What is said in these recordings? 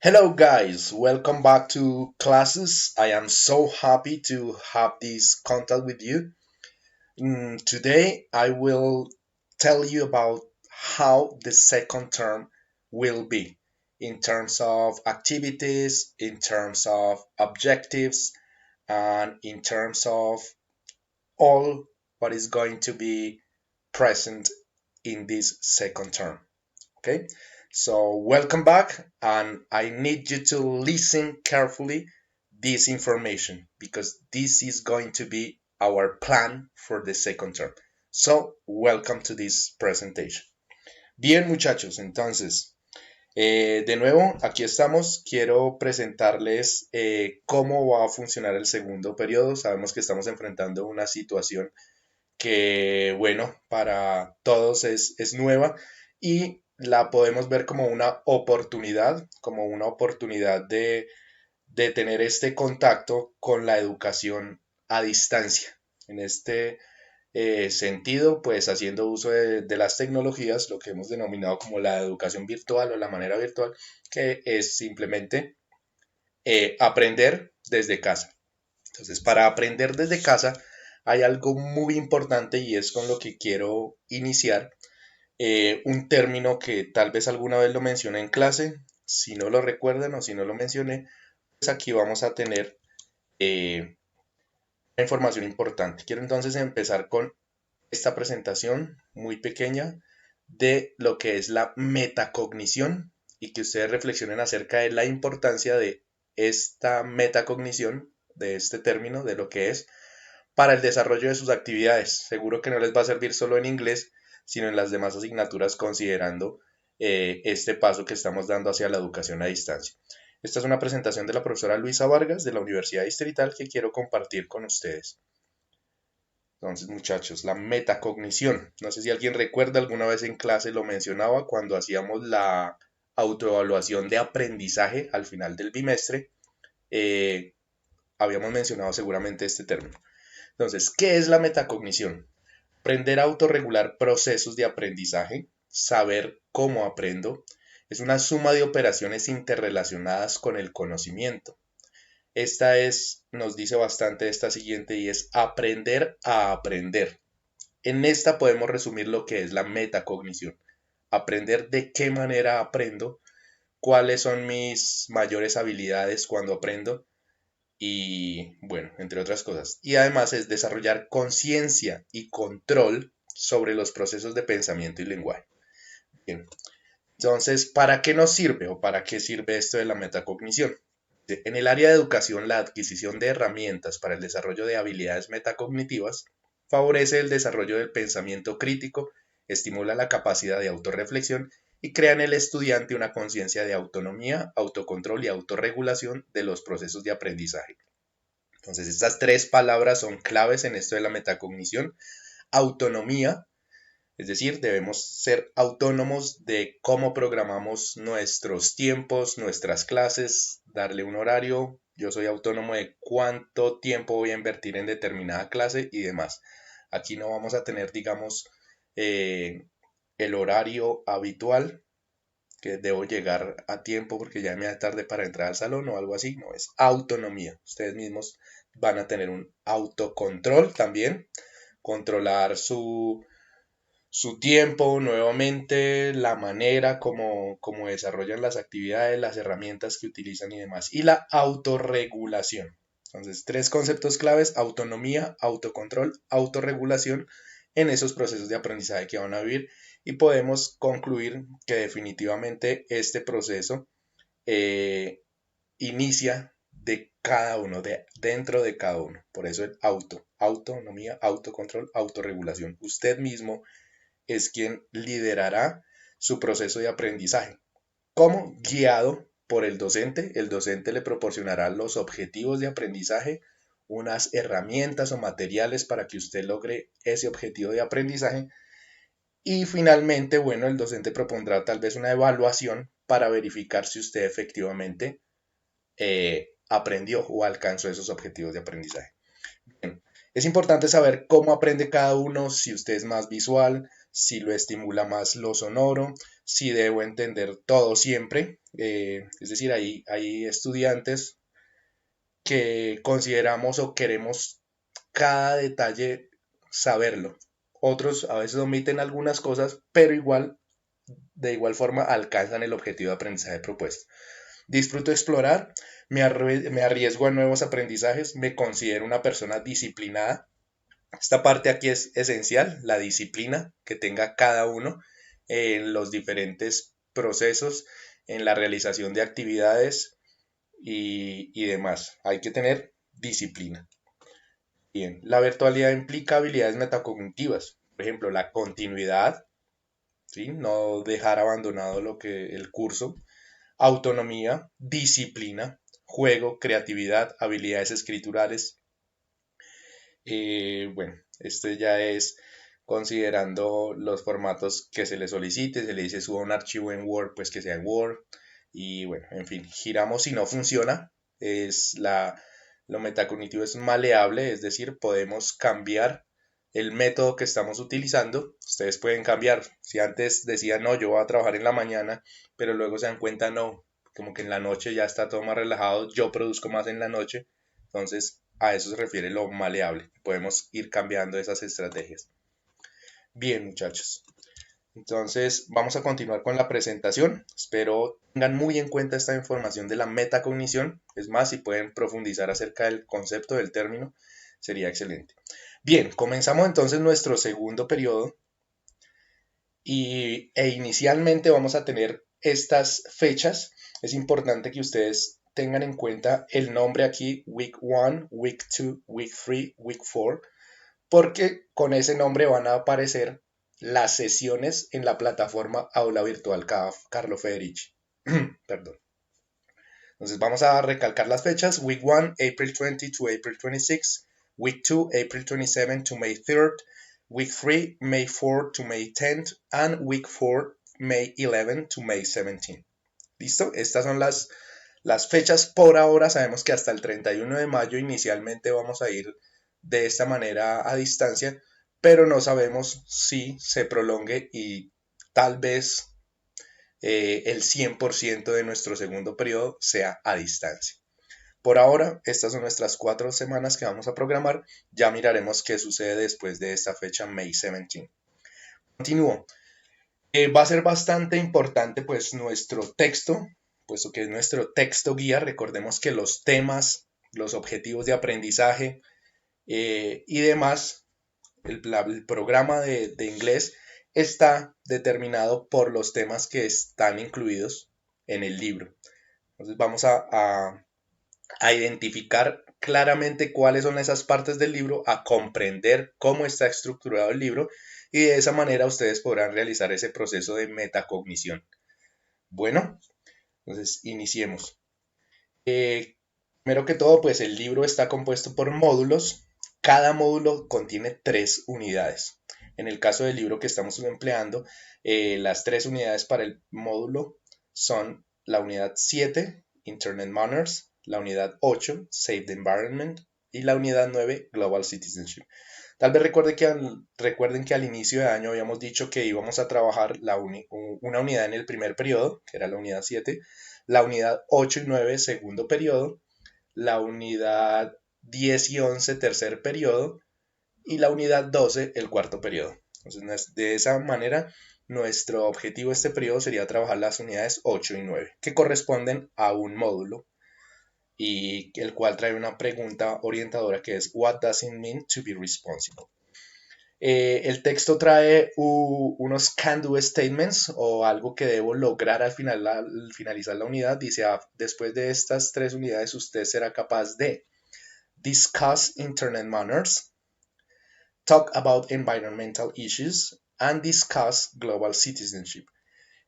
Hello guys, welcome back to classes. I am so happy to have this contact with you. Today I will tell you about how the second term will be in terms of activities, in terms of objectives, and in terms of all what is going to be present in this second term. Okay, so welcome back, and I need you to listen carefully this information because this is going to be our plan for the second term. So, welcome to this presentation. Bien, muchachos, entonces, de nuevo, aquí estamos. Quiero presentarles cómo va a funcionar el segundo periodo. Sabemos que estamos enfrentando una situación que, bueno, para todos es nueva y la podemos ver como una oportunidad de tener este contacto con la educación a distancia. En este sentido, pues haciendo uso de las tecnologías, lo que hemos denominado como la educación virtual o la manera virtual, que es simplemente aprender desde casa. Entonces, para aprender desde casa hay algo muy importante y es con lo que quiero iniciar. Un término que tal vez alguna vez lo mencioné en clase, si no lo recuerdan o si no lo mencioné, pues aquí vamos a tener una información importante. Quiero entonces empezar con esta presentación muy pequeña de lo que es la metacognición y que ustedes reflexionen acerca de la importancia de esta metacognición, de este término, de lo que es para el desarrollo de sus actividades. Seguro que no les va a servir solo en inglés, sino en las demás asignaturas considerando este paso que estamos dando hacia la educación a distancia. Esta es una presentación de la profesora Luisa Vargas de la Universidad Distrital que quiero compartir con ustedes. Entonces, muchachos, la metacognición. No sé si alguien recuerda, alguna vez en clase lo mencionaba cuando hacíamos la autoevaluación de aprendizaje al final del bimestre. Habíamos mencionado seguramente este término. Entonces, ¿qué es la metacognición? Aprender a autorregular procesos de aprendizaje, saber cómo aprendo, es una suma de operaciones interrelacionadas con el conocimiento. Esta nos dice bastante esta siguiente y es aprender a aprender. En esta podemos resumir lo que es la metacognición. Aprender de qué manera aprendo, cuáles son mis mayores habilidades cuando aprendo y bueno, entre otras cosas. Y además es desarrollar conciencia y control sobre los procesos de pensamiento y lenguaje. Bien, entonces, ¿para qué nos sirve o para qué sirve esto de la metacognición? En el área de educación, la adquisición de herramientas para el desarrollo de habilidades metacognitivas favorece el desarrollo del pensamiento crítico, estimula la capacidad de autorreflexión y crea en el estudiante una conciencia de autonomía, autocontrol y autorregulación de los procesos de aprendizaje. Entonces, estas tres palabras son claves en esto de la metacognición. Autonomía, es decir, debemos ser autónomos de cómo programamos nuestros tiempos, nuestras clases, darle un horario. Yo soy autónomo de cuánto tiempo voy a invertir en determinada clase y demás. Aquí no vamos a tener, digamos, el horario habitual, que debo llegar a tiempo porque ya me da tarde para entrar al salón o algo así. No, es autonomía. Ustedes mismos van a tener un autocontrol también, controlar su tiempo, nuevamente, la manera como desarrollan las actividades, las herramientas que utilizan y demás. Y la autorregulación. Entonces, tres conceptos claves: autonomía, autocontrol, autorregulación en esos procesos de aprendizaje que van a vivir. Y podemos concluir que definitivamente este proceso eh, inicia de cada uno, dentro de cada uno. Por eso el autonomía, autocontrol, autorregulación. Usted mismo es quien liderará su proceso de aprendizaje. ¿Cómo? Guiado por el docente. El docente le proporcionará los objetivos de aprendizaje, unas herramientas o materiales para que usted logre ese objetivo de aprendizaje. Y finalmente, bueno, el docente propondrá tal vez una evaluación para verificar si usted efectivamente aprendió o alcanzó esos objetivos de aprendizaje. Bien, es importante saber cómo aprende cada uno, si usted es más visual, si lo estimula más lo sonoro, si debo entender todo siempre. Es decir, hay estudiantes que consideramos o queremos cada detalle saberlo. Otros a veces omiten algunas cosas, pero de igual forma alcanzan el objetivo de aprendizaje propuesto. Disfruto explorar, me arriesgo a nuevos aprendizajes, me considero una persona disciplinada. Esta parte aquí es esencial, la disciplina que tenga cada uno en los diferentes procesos, en la realización de actividades y demás. Hay que tener disciplina. Bien, la virtualidad implica habilidades metacognitivas, por ejemplo, la continuidad, ¿sí? No dejar abandonado el curso, autonomía, disciplina, juego, creatividad, habilidades escriturales. Bueno, este ya es considerando los formatos que se le solicite, se le dice suba un archivo en Word, pues que sea en Word. Y bueno, en fin, giramos si no funciona. Lo metacognitivo es maleable, es decir, podemos cambiar el método que estamos utilizando. Ustedes pueden cambiar. Si antes decían, no, yo voy a trabajar en la mañana, pero luego se dan cuenta, no, como que en la noche ya está todo más relajado, yo produzco más en la noche. Entonces, a eso se refiere lo maleable. Podemos ir cambiando esas estrategias. Bien, muchachos. Entonces, vamos a continuar con la presentación. Espero tengan muy en cuenta esta información de la metacognición. Es más, si pueden profundizar acerca del concepto del término, sería excelente. Bien, comenzamos entonces nuestro segundo periodo e inicialmente vamos a tener estas fechas. Es importante que ustedes tengan en cuenta el nombre aquí, Week 1, Week 2, Week 3, Week 4, porque con ese nombre van a aparecer las sesiones en la plataforma Aula Virtual Carlo Federici. Perdón. Entonces vamos a recalcar las fechas. Week 1, April 20 to April 26. Week 2, April 27 to May 3rd. Week 3, May 4 to May 10th. And Week 4, May 11 to May 17. ¿Listo? Estas son las fechas por ahora. Sabemos que hasta el 31 de mayo inicialmente vamos a ir de esta manera a distancia, pero no sabemos si se prolongue y tal vez el 100% de nuestro segundo periodo sea a distancia. Por ahora, estas son nuestras 4 semanas que vamos a programar. Ya miraremos qué sucede después de esta fecha, May 17. Continúo. Va a ser bastante importante pues nuestro texto, puesto que es nuestro texto guía. Recordemos que los temas, los objetivos de aprendizaje y demás, el programa de inglés está determinado por los temas que están incluidos en el libro. Entonces vamos a identificar claramente cuáles son esas partes del libro, a comprender cómo está estructurado el libro y de esa manera ustedes podrán realizar ese proceso de metacognición. Bueno, entonces iniciemos. Primero que todo, pues el libro está compuesto por módulos. Cada módulo contiene 3 unidades. En el caso del libro que estamos empleando, las 3 unidades para el módulo son la unidad 7, Internet Manners, la unidad 8, Save the Environment, y la unidad 9, Global Citizenship. Tal vez recuerden que al inicio de año habíamos dicho que íbamos a trabajar una unidad en el primer periodo, que era la unidad 7, la unidad 8 y 9, segundo periodo, la unidad 10 y 11, tercer periodo, y la unidad 12, el cuarto periodo. Entonces, de esa manera, nuestro objetivo de este periodo sería trabajar las unidades 8 y 9, que corresponden a un módulo, y el cual trae una pregunta orientadora que es What does it mean to be responsible? El texto trae unos can-do statements o algo que debo lograr al finalizar la unidad. Dice, después de estas 3 unidades usted será capaz de discuss internet manners, talk about environmental issues, and discuss global citizenship.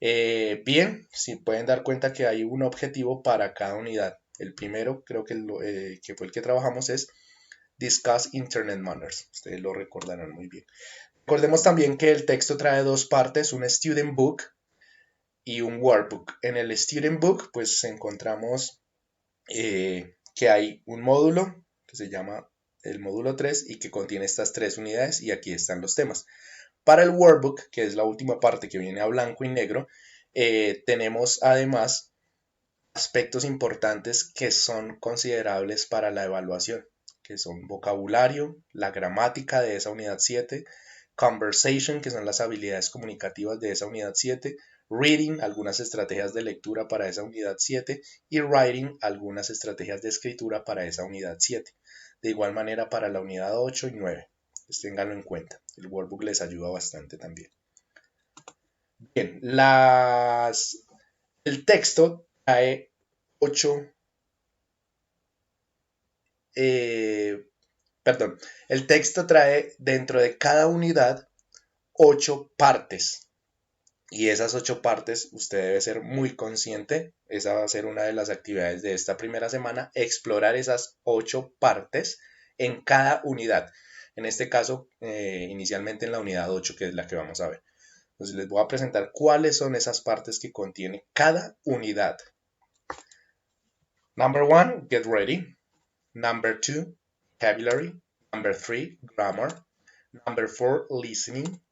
Bien, si pueden dar cuenta que hay un objetivo para cada unidad. El primero, creo que fue el que trabajamos, es Discuss Internet Manners. Ustedes lo recordarán muy bien. Recordemos también que el texto trae 2 partes, un Student Book y un Workbook. En el Student Book, pues encontramos que hay un módulo que se llama el módulo 3 y que contiene estas 3 unidades y aquí están los temas. Para el workbook, que es la última parte que viene a blanco y negro, tenemos además aspectos importantes que son considerables para la evaluación, que son vocabulario, la gramática de esa unidad 7, conversation, que son las habilidades comunicativas de esa unidad 7, reading, algunas estrategias de lectura para esa unidad 7 y writing, algunas estrategias de escritura para esa unidad 7. De igual manera para la unidad 8 y 9. Pues ténganlo en cuenta. El workbook les ayuda bastante también. Bien, el texto trae 8, el texto trae dentro de cada unidad 8 partes. Y esas 8 partes usted debe ser muy consciente. Esa va a ser una de las actividades de esta primera semana, explorar esas 8 partes en cada unidad. En este caso, inicialmente en la unidad 8, que es la que vamos a ver. Entonces les voy a presentar cuáles son esas partes que contiene cada unidad. Number 1, get ready. Number 2, vocabulary. Number 3, grammar. Number 4, listening.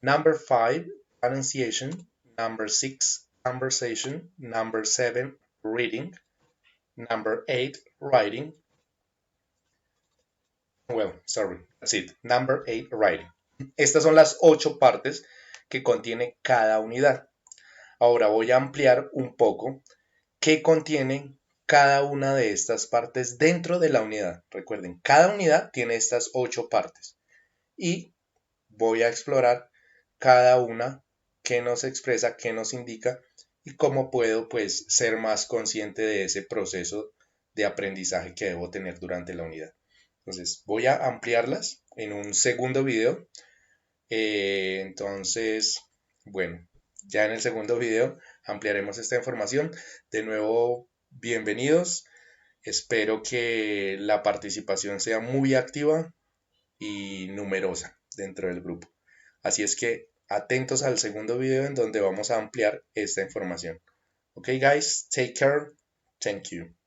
Number 5, pronunciation. Number 6, conversation. Number 7, reading. Number 8, writing. Well, sorry, that's it. Number 8, writing. Estas son las 8 partes que contiene cada unidad. Ahora voy a ampliar un poco qué contiene cada una de estas partes dentro de la unidad. Recuerden, cada unidad tiene estas 8 partes. Y voy a explorar cada una, qué nos expresa, qué nos indica y cómo puedo pues ser más consciente de ese proceso de aprendizaje que debo tener durante la unidad. Entonces voy a ampliarlas en un segundo video. Entonces, bueno, ya en el segundo video ampliaremos esta información. De nuevo, bienvenidos. Espero que la participación sea muy activa y numerosa dentro del grupo. Así es que atentos al segundo video en donde vamos a ampliar esta información. Ok, guys, take care. Thank you.